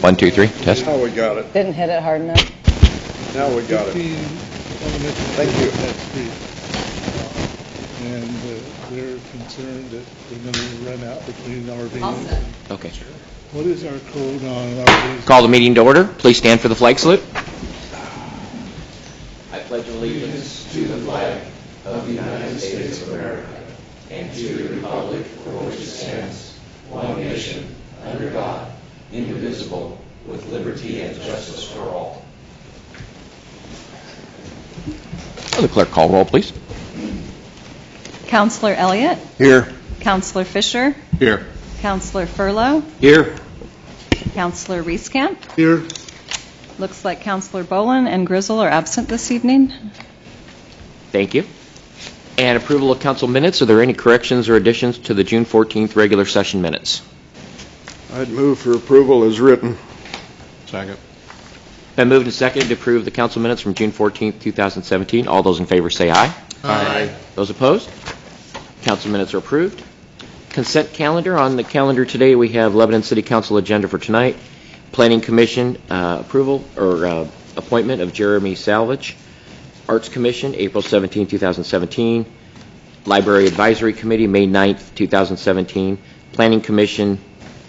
1, 2, 3, test. Now we got it. Didn't hit it hard enough. Now we got it. 15 Thank you. That street. And they're concerned that they're going to run out between RVs. Okay. What is our code on RVs? Call the meeting to order. Please stand for the flag salute. I pledge allegiance to the flag of the United States of America and to the republic for which it stands, one nation, under God, indivisible, with liberty and justice for all. Will the clerk call roll, please? Counselor Elliott? Here. Counselor Fisher? Here. Counselor Furlow? Here. Counselor Rieskamp? Here. Looks like Counselor Bolin and Grizzle are absent this evening. Thank you. And approval of council minutes. Are there any corrections or additions to the June 14th regular session minutes? I'd move for approval as written. Second. Been moved and seconded to approve the council minutes from June 14th, 2017. All those in favor say aye. Aye. Those opposed? Council minutes are approved. Consent calendar. On the calendar today, we have Lebanon City Council agenda for tonight. Planning Commission approval or appointment of Jeremy Salvage. Arts Commission, April 17, 2017. Library Advisory Committee, May 9th, 2017. Planning Commission,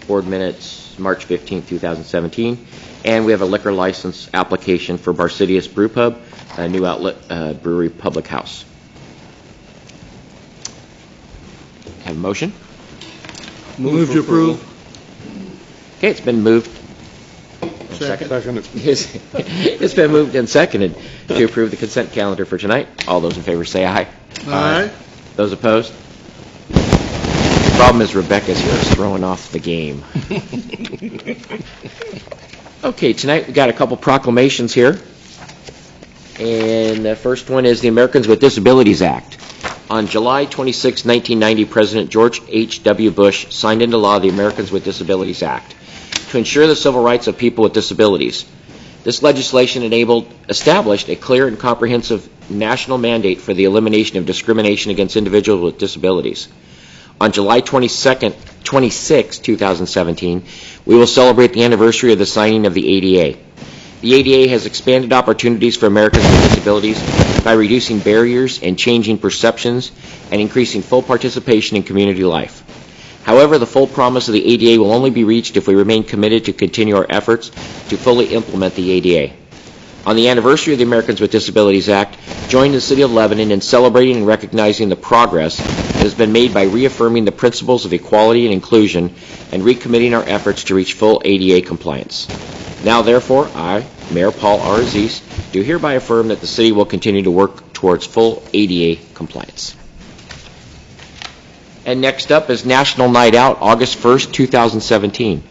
board minutes, March 15, 2017. And we have a liquor license application for Barcidius Brew Pub, a new outlet brewery public house. Have a motion? Move to approve. Okay, it's been moved. Second. It's been moved and seconded to approve the consent calendar for tonight. All those in favor say aye. Aye. Those opposed? The problem is Rebecca's here is throwing off the game. Okay, tonight we got a couple proclamations here. And the first one is the Americans with Disabilities Act. On July 26, 1990, President George H.W. Bush signed into law the Americans with Disabilities Act to ensure the civil rights of people with disabilities. This legislation established a clear and comprehensive national mandate for the elimination of discrimination against individuals with disabilities. On July 26, 2017, we will celebrate the anniversary of the signing of the ADA. The ADA has expanded opportunities for Americans with disabilities by reducing barriers and changing perceptions and increasing full participation in community life. However, the full promise of the ADA will only be reached if we remain committed to continue our efforts to fully implement the ADA. On the anniversary of the Americans with Disabilities Act, join the City of Lebanon in celebrating and recognizing the progress that has been made by reaffirming the principles of equality and inclusion and recommitting our efforts to reach full ADA compliance. Now, therefore, I, Mayor Paul R. Aziz, do hereby affirm that the City will continue to work towards full ADA compliance. And next up is National Night Out, August 1st, 2017.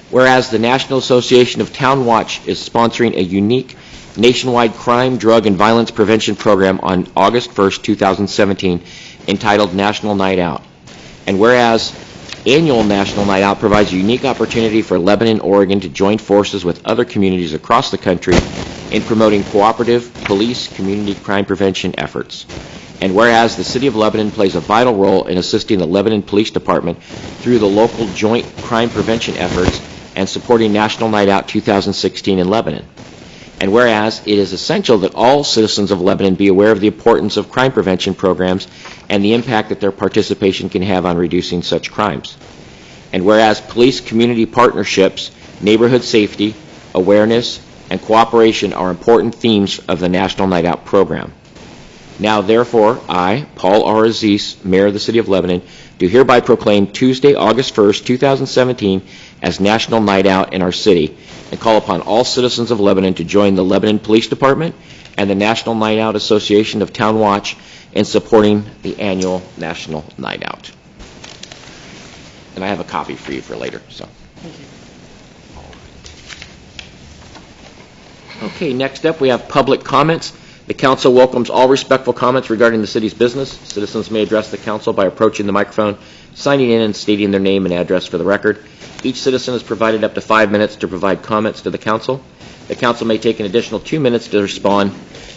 Whereas the National Association of Town Watch is sponsoring a unique nationwide crime, drug, and violence prevention program on August 1st, 2017, entitled National Night Out. And whereas annual National Night Out provides a unique opportunity for Lebanon, Oregon to join forces with other communities across the country in promoting cooperative police community crime prevention efforts. And whereas the City of Lebanon plays a vital role in assisting the Lebanon Police Department through the local joint crime prevention efforts and supporting National Night Out 2016 in Lebanon. And whereas it is essential that all citizens of Lebanon be aware of the importance of crime prevention programs and the impact that their participation can have on reducing such crimes. And whereas police community partnerships, neighborhood safety, awareness, and cooperation are important themes of the National Night Out program. Now, therefore, I, Paul R. Aziz, Mayor of the City of Lebanon, do hereby proclaim Tuesday, August 1st, 2017, as National Night Out in our city, and call upon all citizens of Lebanon to join the Lebanon Police Department and the National Night Out Association of Town Watch in supporting the annual National Night Out. And I have a copy for you for later. So. Okay, next up we have public comments. The council welcomes all respectful comments regarding the city's business. Citizens may address the council by approaching the microphone, signing in, and stating their name and address for the record. Each citizen is provided up to 5 minutes to provide comments to the council. The council may take an additional 2 minutes to respond.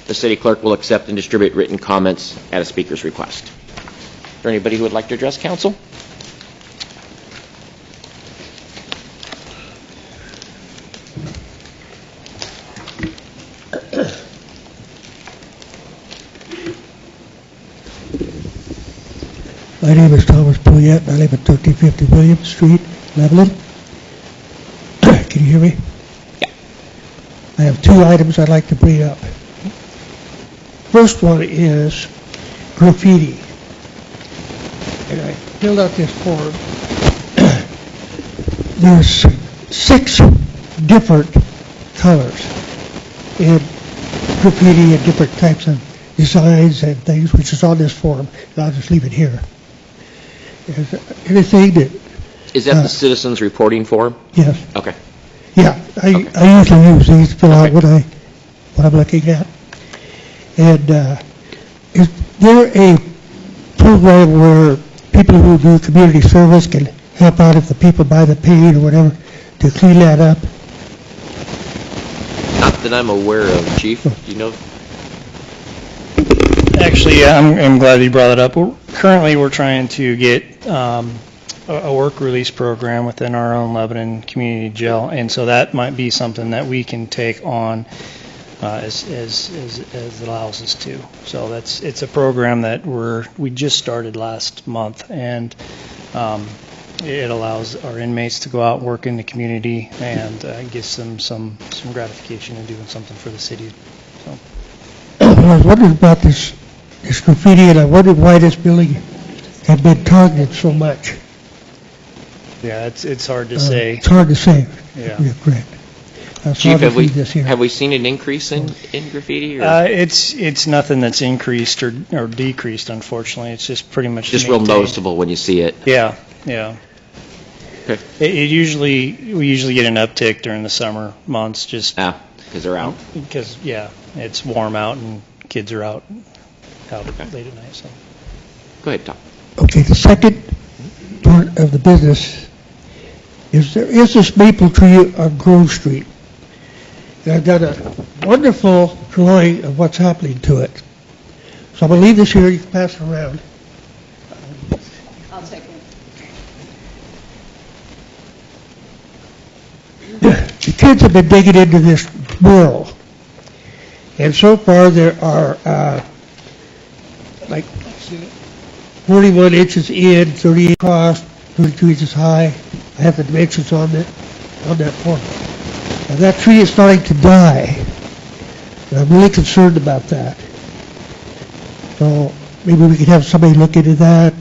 The city clerk will accept and distribute written comments at a speaker's request. Is there anybody who would like to address council? My name is Thomas Pouillet, and I live at 1350 William Street, Lebanon. Can you hear me? Yeah. I have two items I'd like to bring up. First one is graffiti. And I filled out this form. There's 6 different colors in graffiti and different types of designs and things, which is on this form, and I'll just leave it here. Is there anything that... Is that the citizens reporting form? Yes. Okay. Yeah, I usually use these to fill out what I'm looking at. And is there a program where people who do community service can help out if the people buy the paint or whatever to clean that up? Not that I'm aware of, Chief. Do you know? Actually, yeah, I'm glad you brought it up. Currently, we're trying to get a work release program within our own Lebanon Community Jail, and so that might be something that we can take on as it allows us to. So it's a program that we just started last month, and it allows our inmates to go out and work in the community and gives them some gratification in doing something for the city. So. I was wondering about this graffiti, and I wondered why this building had been targeted so much. Yeah, it's hard to say. It's hard to say. Yeah. You're correct. Chief, have we seen an increase in graffiti? Or? It's nothing that's increased or decreased, unfortunately. It's just pretty much just real noticeable when you see it. Yeah. Okay. We usually get an uptick during the summer months, just because they're out. Because it's warm out and kids are out late at night. So. Go ahead, Tom. Okay, the second part of the business is there is this maple tree on Grove Street. And I've done a wonderful drawing of what's happening to it. So I'm going to leave this here. You can pass it around. I'll take it. The kids have been digging into this mural. And so far there are like 41 inches in, 38 across, 32 inches high. I have the dimensions on that form. And that tree is starting to die. And I'm really concerned about that. So maybe we could have somebody look into that.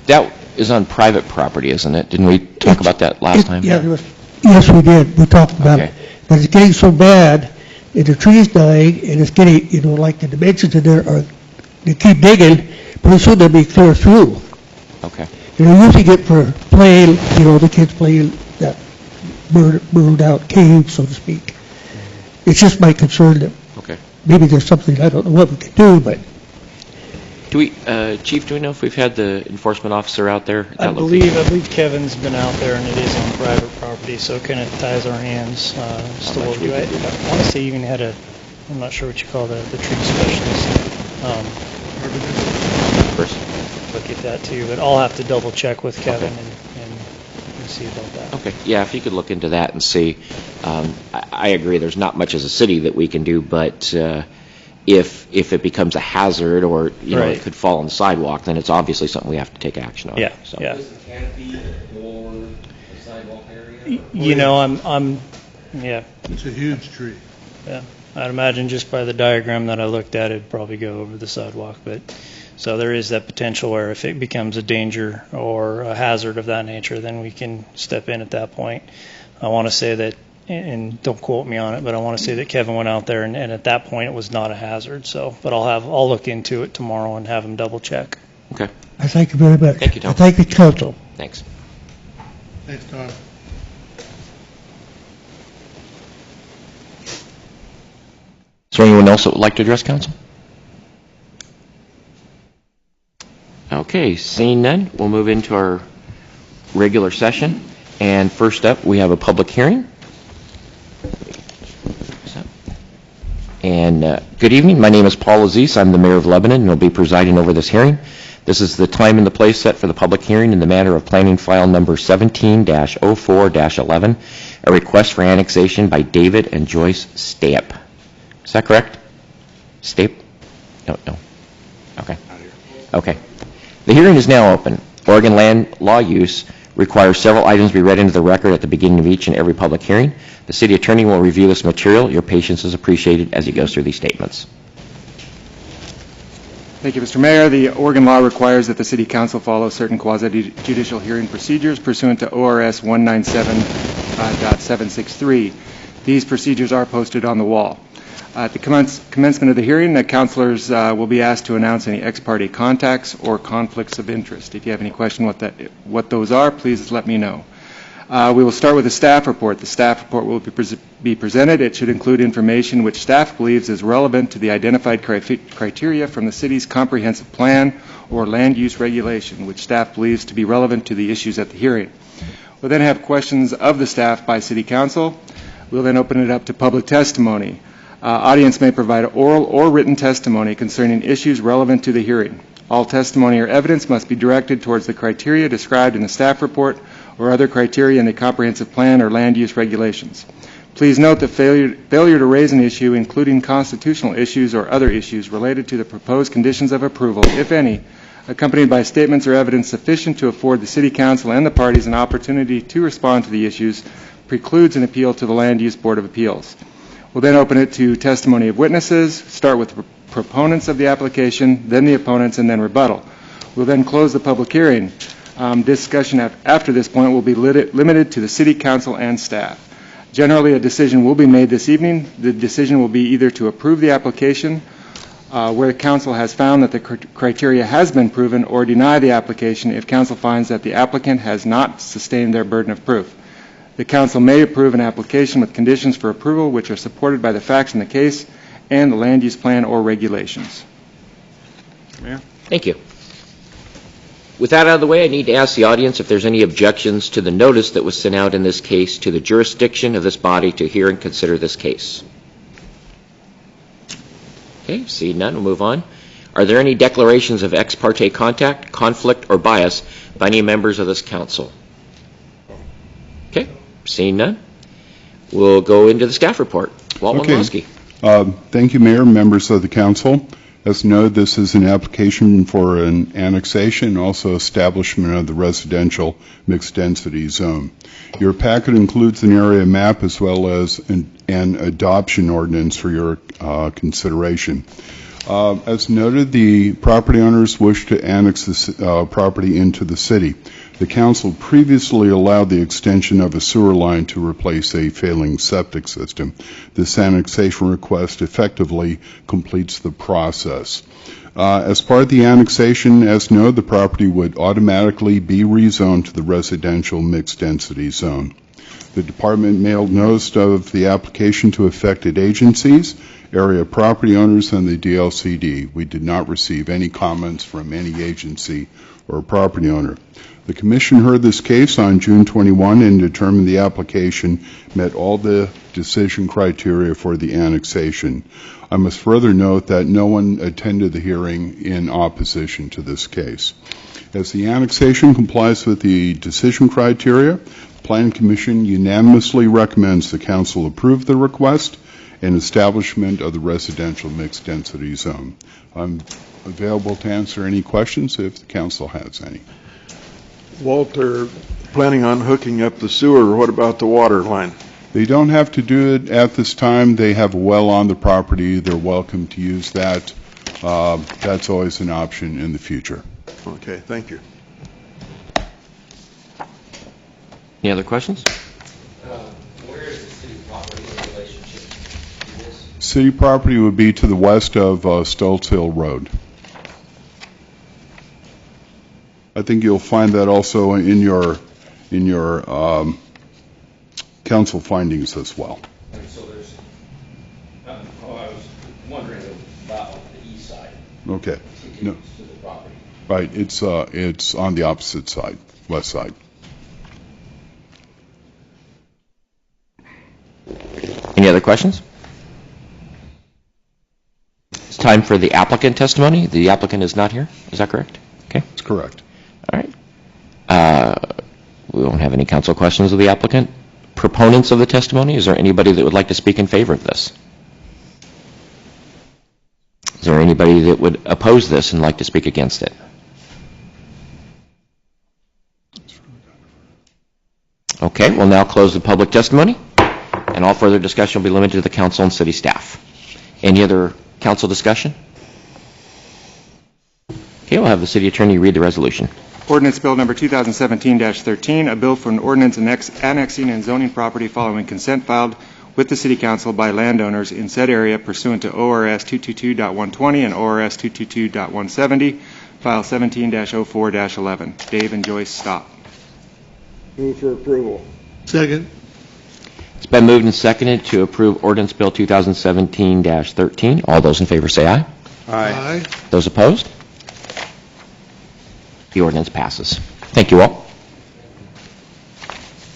That is on private property, isn't it? Didn't we talk about that last time? Yeah, yes, we did. We talked about it. But it's getting so bad, and the tree is dying, and it's getting, like the dimensions in there are, they keep digging, pretty soon they'll be clear through. Okay. And they're using it for playing, the kids playing that burned out cave, so to speak. It's just my concern that maybe there's something, I don't know what we can do, but. Chief, do we know if we've had the enforcement officer out there? I believe Kevin's been out there, and it is on private property, so it kind of ties our hands as to what we do. I want to say you even had I'm not sure what you call the tree specialist. Look at that too, but I'll have to double check with Kevin and see about that. Okay, yeah, if you could look into that and see. I agree, there's not much as a city that we can do, but if it becomes a hazard or it could fall on the sidewalk, then it's obviously something we have to take action on. Yeah. So. Yeah. Is the canopy or the sidewalk area? Yeah. It's a huge tree. Yeah. I'd imagine just by the diagram that I looked at, it'd probably go over the sidewalk. But so there is that potential where if it becomes a danger or a hazard of that nature, then we can step in at that point. I want to say that, and don't quote me on it, but I want to say that Kevin went out there and at that point it was not a hazard. So, but I'll look into it tomorrow and have him double check. Okay. I thank you very much. Thank you, Tom. I thank the council. Thanks. Thanks, Tom. Is there anyone else that would like to address council? Okay, seeing none, we'll move into our regular session. And first up, we have a public hearing. And good evening. My name is Paul Aziz. I'm the mayor of Lebanon, and I'll be presiding over this hearing. This is the time and the place set for the public hearing in the matter of planning file number 17-04-11, a request for annexation by David and Joyce Stape. Is that correct? Stape? No. Okay. Okay. The hearing is now open. Oregon land law use requires several items be read into the record at the beginning of each and every public hearing. The city attorney will review this material. Your patience is appreciated as he goes through these statements. Thank you, Mr. Mayor. The Oregon law requires that the City Council follow certain quasi-judicial hearing procedures pursuant to ORS 197.763. These procedures are posted on the wall. At the commencement of the hearing, the councilors will be asked to announce any ex parte contacts or conflicts of interest. If you have any question what those are, please let me know. We will start with the staff report. The staff report will be presented. It should include information which staff believes is relevant to the identified criteria from the city's comprehensive plan or land use regulation, which staff believes to be relevant to the issues at the hearing. We'll then have questions of the staff by City Council. We'll then open it up to public testimony. Audience may provide oral or written testimony concerning issues relevant to the hearing. All testimony or evidence must be directed towards the criteria described in the staff report or other criteria in the comprehensive plan or land use regulations. Please note that failure to raise an issue, including constitutional issues or other issues related to the proposed conditions of approval, if any, accompanied by statements or evidence sufficient to afford the City Council and the parties an opportunity to respond to the issues, precludes an appeal to the Land Use Board of Appeals. We'll then open it to testimony of witnesses, start with proponents of the application, then the opponents, and then rebuttal. We'll then close the public hearing. Discussion after this point will be limited to the City Council and staff. Generally, a decision will be made this evening. The decision will be either to approve the application where the council has found that the criteria has been proven, or deny the application if council finds that the applicant has not sustained their burden of proof. The council may approve an application with conditions for approval which are supported by the facts in the case and the land use plan or regulations. Mayor? Thank you. With that out of the way, I need to ask the audience if there's any objections to the notice that was sent out in this case to the jurisdiction of this body to hear and consider this case. Okay, see none, we'll move on. Are there any declarations of ex parte contact, conflict, or bias by any members of this council? Okay, seeing none, we'll go into the staff report. Walt Wondolowski. Thank you, Mayor, members of the council. As noted, this is an application for an annexation and also establishment of the residential mixed-density zone. Your packet includes an area map as well as an adoption ordinance for your consideration. As noted, the property owners wish to annex this property into the city. The council previously allowed the extension of a sewer line to replace a failing septic system. This annexation request effectively completes the process. As part of the annexation, as noted, the property would automatically be rezoned to the residential mixed-density zone. The department mailed notice of the application to affected agencies, area property owners, and the DLCD. We did not receive any comments from any agency or property owner. The Commission heard this case on June 21 and determined the application met all the decision criteria for the annexation. I must further note that no one attended the hearing in opposition to this case. As the annexation complies with the decision criteria, the Planning Commission unanimously recommends the Council approve the request and establishment of the residential mixed-density zone. I'm available to answer any questions if the Council has any. Walter, planning on hooking up the sewer, what about the water line? They don't have to do it at this time. They have a well on the property. They're welcome to use that. That's always an option in the future. Okay, thank you. Any other questions? Where is the city property in relationship to this? City property would be to the west of Stoltz Hill Road. I think you'll find that also in your council findings as well. And so there's, I was wondering about the east side. Okay. No. To the property. Right. It's on the opposite side, west side. Any other questions? It's time for the applicant testimony. The applicant is not here. Is that correct? Okay. That's correct. All right. We won't have any council questions of the applicant. Proponents of the testimony, is there anybody that would like to speak in favor of this? Is there anybody that would oppose this and like to speak against it? Okay, we'll now close the public testimony, and all further discussion will be limited to the council and city staff. Any other council discussion? Okay, we'll have the city attorney read the resolution. Ordinance Bill Number 2017-13, a bill for an ordinance annexing and zoning property following consent filed with the City Council by landowners in said area pursuant to ORS 222.120 and ORS 222.170, File 17-04-11. Dave and Joyce Stop. Move for approval. Second. It's been moved and seconded to approve Ordinance Bill 2017-13. All those in favor say aye. Aye. Those opposed? The ordinance passes. Thank you all.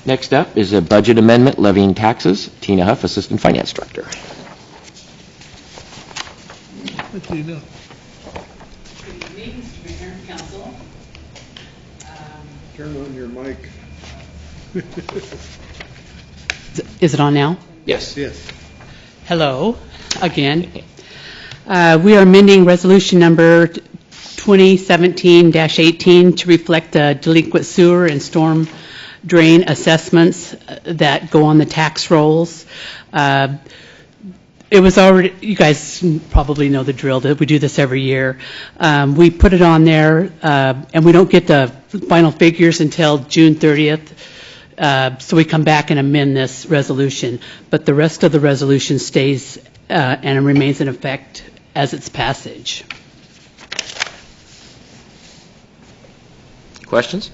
Next up is a budget amendment levying taxes. Tina Huff, Assistant Finance Director. What do you know? Good evening, Mr. Mayor and Council. Turn on your mic. Is it on now? Yes. Yes. Hello, again. We are amending resolution number 2017-18 to reflect the delinquent sewer and storm drain assessments that go on the tax rolls. It was already, you guys probably know the drill, that we do this every year. We put it on there, and we don't get the final figures until June 30th. So we come back and amend this resolution. But the rest of the resolution stays and it remains in effect as its passage. Questions?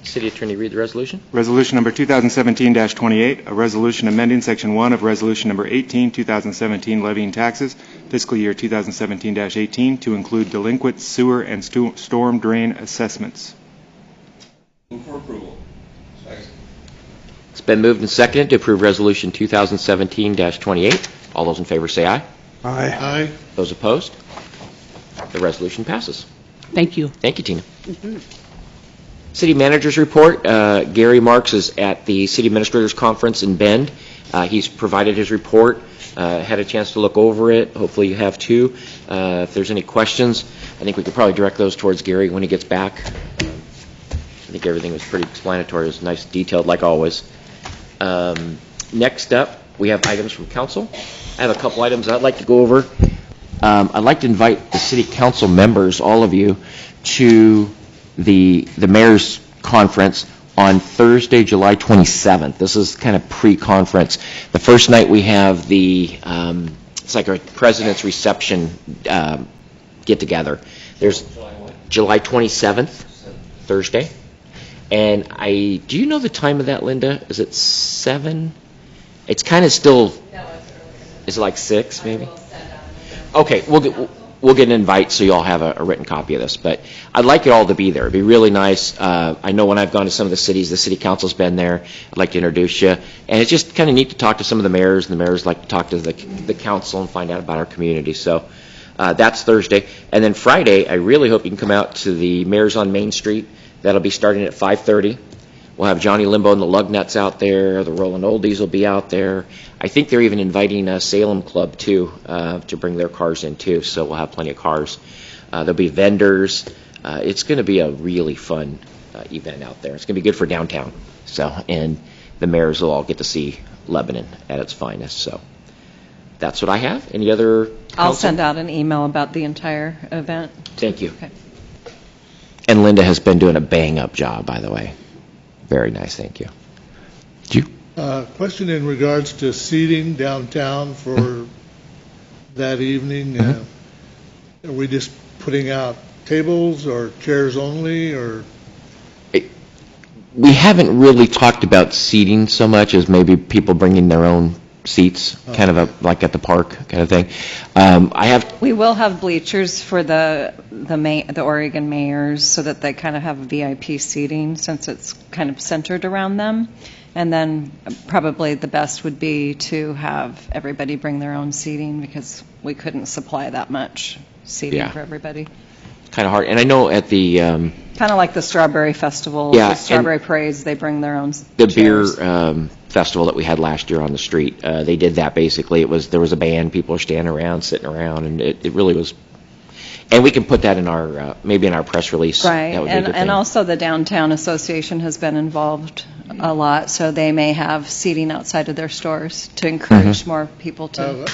City Attorney, read the resolution. Resolution Number 2017-28, a resolution amending Section 1 of Resolution Number 18, 2017, levying taxes, fiscal year 2017-18, to include delinquent sewer and storm drain assessments. Move for approval. Second. It's been moved and seconded to approve Resolution 2017-28. All those in favor say aye. Aye. Aye. Those opposed? The resolution passes. Thank you. Thank you, Tina. City Manager's Report. Gary Marks is at the City Administrators Conference in Bend. He's provided his report, had a chance to look over it. Hopefully you have too. If there's any questions, I think we could probably direct those towards Gary when he gets back. I think everything was pretty explanatory. It was nice, detailed, like always. Next up, we have items from council. I have a couple items I'd like to go over. I'd like to invite the city council members, all of you, to the mayor's conference on Thursday, July 27th. This is kind of pre-conference. The first night we have the, it's like a president's reception get-together. There's July 27th, Thursday. And do you know the time of that, Linda? Is it 7? It's kind of still, is it like 6 maybe? Okay, we'll get an invite so you all have a written copy of this. But I'd like you all to be there. It'd be really nice. I know when I've gone to some of the cities, the city council's been there. I'd like to introduce you. And it's just kind of neat to talk to some of the mayors, and the mayors like to talk to the council and find out about our community. So that's Thursday. And then Friday, I really hope you can come out to the Mayors on Main Street. That'll be starting at 5:30. We'll have Johnny Limbo and the Lugnuts out there. The Rolling Oldies will be out there. I think they're even inviting Salem Club, too, to bring their cars in, too. So we'll have plenty of cars. There'll be vendors. It's going to be a really fun event out there. It's going to be good for downtown. And the mayors will all get to see Lebanon at its finest. So that's what I have. Any other council? I'll send out an email about the entire event. Thank you. Okay. And Linda has been doing a bang-up job, by the way. Very nice, thank you. Did you? Question in regards to seating downtown for that evening. Are we just putting out tables or chairs only, or? We haven't really talked about seating so much as maybe people bringing their own seats, kind of like at the park kind of thing. We will have bleachers for the Oregon mayors so that they kind of have VIP seating since it's kind of centered around them. And then probably the best would be to have everybody bring their own seating because we couldn't supply that much seating for everybody. Kind of hard. And I know at the kind of like the Strawberry Festival, the Strawberry Parades, they bring their own the chairs. Beer festival that we had last year on the street. They did that basically. There was a band, people were standing around, sitting around, and it really was And we can put that in our, maybe in our press release. Right, That would be a good thing. and also the Downtown Association has been involved a lot, so they may have seating outside of their stores to encourage more people to.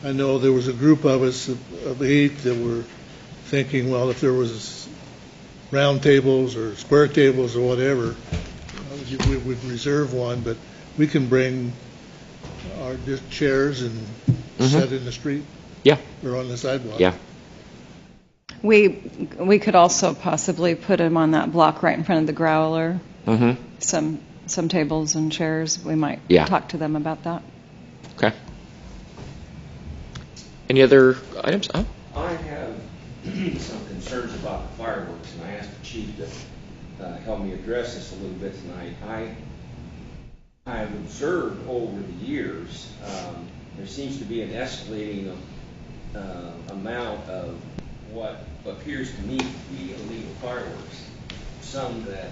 I know there was a group of us of 8 that were thinking, well, if there was round tables or square tables or whatever, we would reserve one, but we can bring our just chairs and set in the street. Yeah. Or on the sidewalk. Yeah. We could also possibly put them on that block right in front of the Growler. Mm-hmm. Some tables and chairs. We might talk to them about that. Okay. Any other items? Oh. I have some concerns about the fireworks, and I asked the chief to help me address this a little bit tonight. I've observed over the years there seems to be an escalating amount of what appears to me to be illegal fireworks. Some that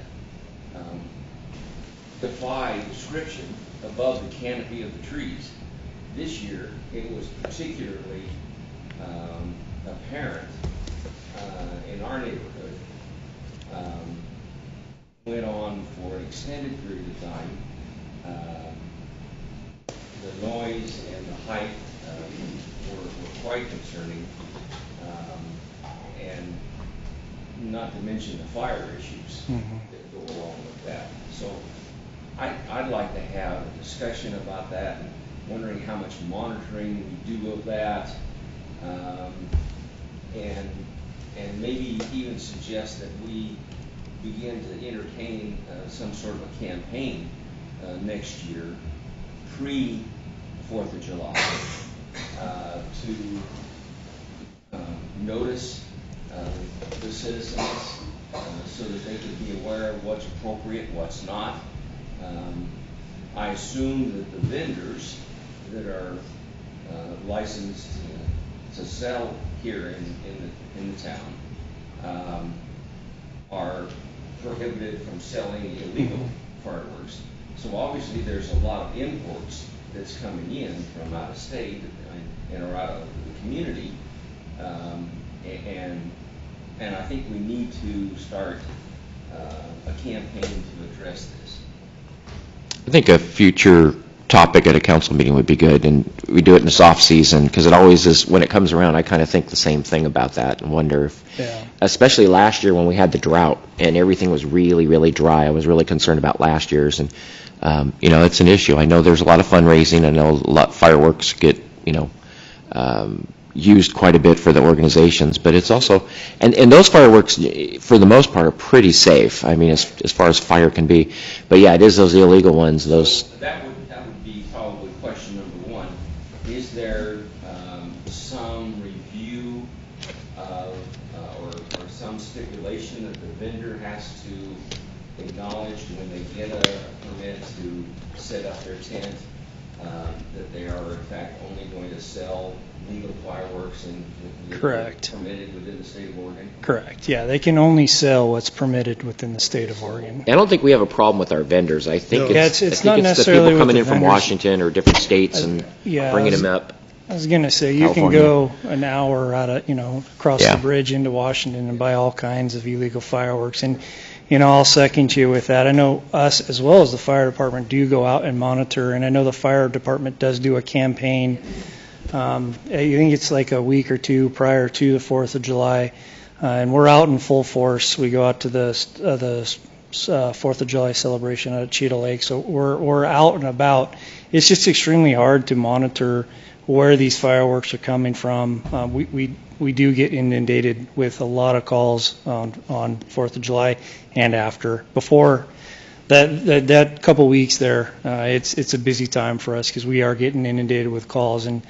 defy description above the canopy of the trees. This year, it was particularly apparent in our neighborhood. Went on for an extended period of time. The noise and the height were quite concerning, and not to mention the fire issues that go along with that. So I'd like to have a discussion about that, and wondering how much monitoring we do of that, and maybe even suggest that we begin to entertain some sort of a campaign next year, pre-4th of July, to notice the citizens so that they could be aware of what's appropriate, what's not. I assume that the vendors that are licensed to sell here in the town are prohibited from selling illegal fireworks. So obviously there's a lot of imports that's coming in from out of state and or out of the community, and I think we need to start a campaign to address this. I think a future topic at a council meeting would be good, and we do it in this off season, because it always is, when it comes around, I kind of think the same thing about that and wonder if, especially last year when we had the drought and everything was really, really dry, I was really concerned about last year's, and it's an issue. I know there's a lot of fundraising. I know a lot fireworks get, used quite a bit for the organizations, but it's also, and those fireworks, for the most part, are pretty safe. I mean, as far as fire can be. But yeah, it is those illegal ones. Those. That would be probably question number one. Is there some review of, or some stipulation that the vendor has to acknowledge when they get a permit to set up their tent, that they are in fact only going to sell legal fireworks and Correct. Permitted within the state of Oregon? Correct. Yeah, they can only sell what's permitted within the state of Oregon. I don't think we have a problem with our vendors. I think it's not the necessarily people coming in with the from vendors. Washington or different states and bringing them up. I was going to say, you California. can go an hour out of, across the bridge into Washington and buy all kinds of illegal fireworks. And, I'll second you with that. I know us, as well as the fire department, do go out and monitor. And I know the fire department does do a campaign. I think it's like a week or two prior to the 4th of July. And we're out in full force. We go out to the 4th of July celebration at Cheetah Lake. So we're out and about. It's just extremely hard to monitor where these fireworks are coming from. We do get inundated with a lot of calls on 4th of July and after. Before that couple weeks there, it's a busy time for us because we are getting inundated with calls. And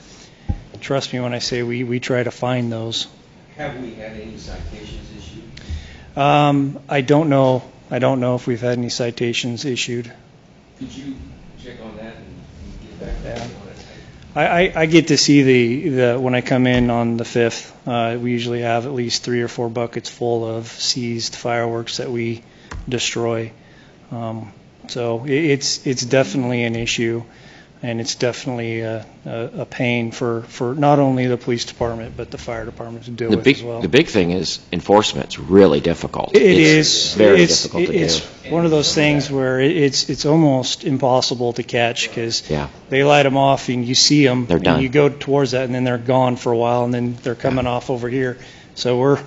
trust me when I say we try to find those. Have we had any citations issued? I don't know. I don't know if we've had any citations issued. Could you check on that and get back to me on it? I get to see the when I come in on the 5th, we usually have at least 3 or 4 buckets full of seized fireworks that we destroy. So it's definitely an issue. and it's definitely a pain for not only the police department, but the fire department to deal with as well. The big thing is enforcement's really difficult. It's It's very difficult to It's do. one of those things where it's almost impossible to catch, because Yeah. they light them off and you see them. They're done. And you go towards that, and then they're gone for a while, and then they're coming off over here. So we're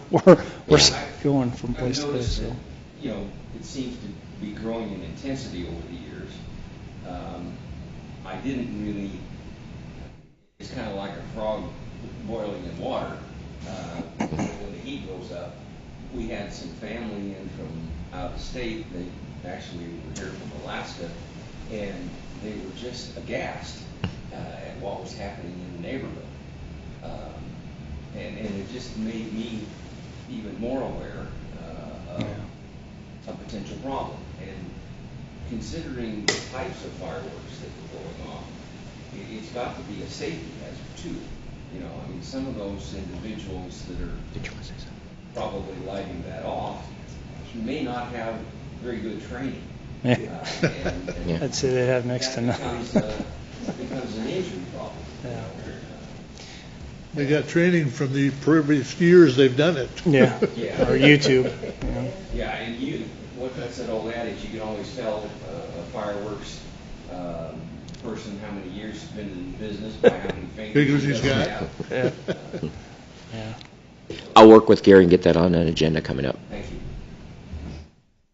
going from place to place. I've noticed So. that, you know, it seems to be growing in intensity over the years. I didn't really, it's kind of like a frog boiling in water. When the heat goes up, we had some family in from out of state. They actually were here from Alaska, and they were just aghast at what was happening in the neighborhood. And it just made me even more aware of a potential problem. And considering the types of fireworks that were going off, it's got to be a safety hazard too. You know, I mean, some of those individuals that are probably lighting that off may not have very good training. Yeah. And I'd say they have next to that nothing. becomes an injury problem. Yeah. They got training from the previous years they've done it. Yeah. Yeah. Or YouTube. Yeah, and that's that old adage, you can always tell a fireworks person how many years he's been in business by how many Fingers fingers he's doesn't got. have. Yeah. I'll work with Gary and get that on an agenda coming up. Thank you.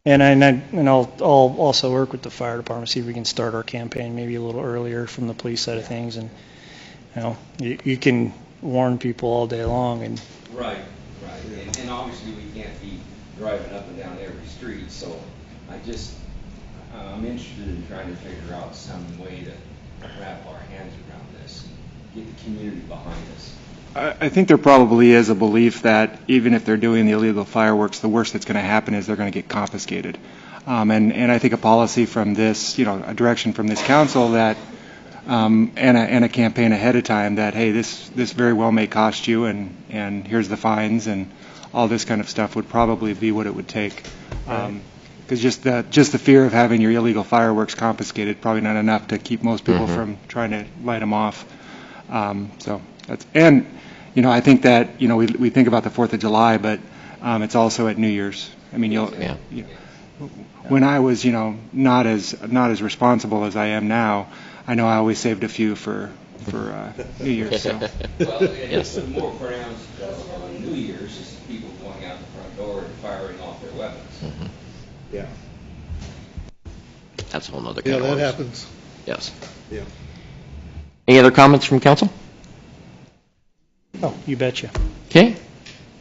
And I'll also work with the fire department, see if we can start our campaign maybe a little earlier from the police side of things. And, you know, you can warn people all day long, and Right. And obviously we can't be driving up and down every street, so I'm interested in trying to figure out some way to wrap our hands around this and get the community behind us. I think there probably is a belief that even if they're doing the illegal fireworks, the worst that's going to happen is they're going to get confiscated. And I think a policy from this, you know, a direction from this council that, and a campaign ahead of time that, hey, this very well may cost you, and here's the fines, and all this kind of stuff would probably be what it would take. Because just the fear of having your illegal fireworks confiscated probably not enough to keep most people from trying to light them off. So that's, and you know, I think that, you know, we think about the 4th of July, but it's also at New Year's. I mean, when I was, you know, not as responsible as I am now, I know I always saved a few for New Year's. So. Well, it's more pronounced on New Year's, is people going out the front door and firing off their weapons. Yeah. That's a whole nother Yeah, can of that worms. happens. Yes. Yeah. Any other comments from council? oh, you betcha. Okay.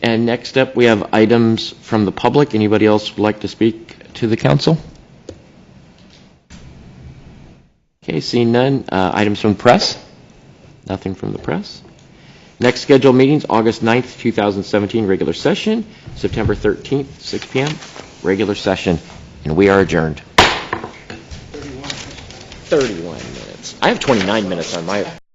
And next up, we have items from the public. Anybody else would like to speak to the council? Okay, seeing none. Items from the press? Nothing from the press. Next scheduled meetings, August 9th, 2017, regular session, September 13th, 6 p.m., regular session, and we are adjourned. 31 minutes. I have 29 minutes on my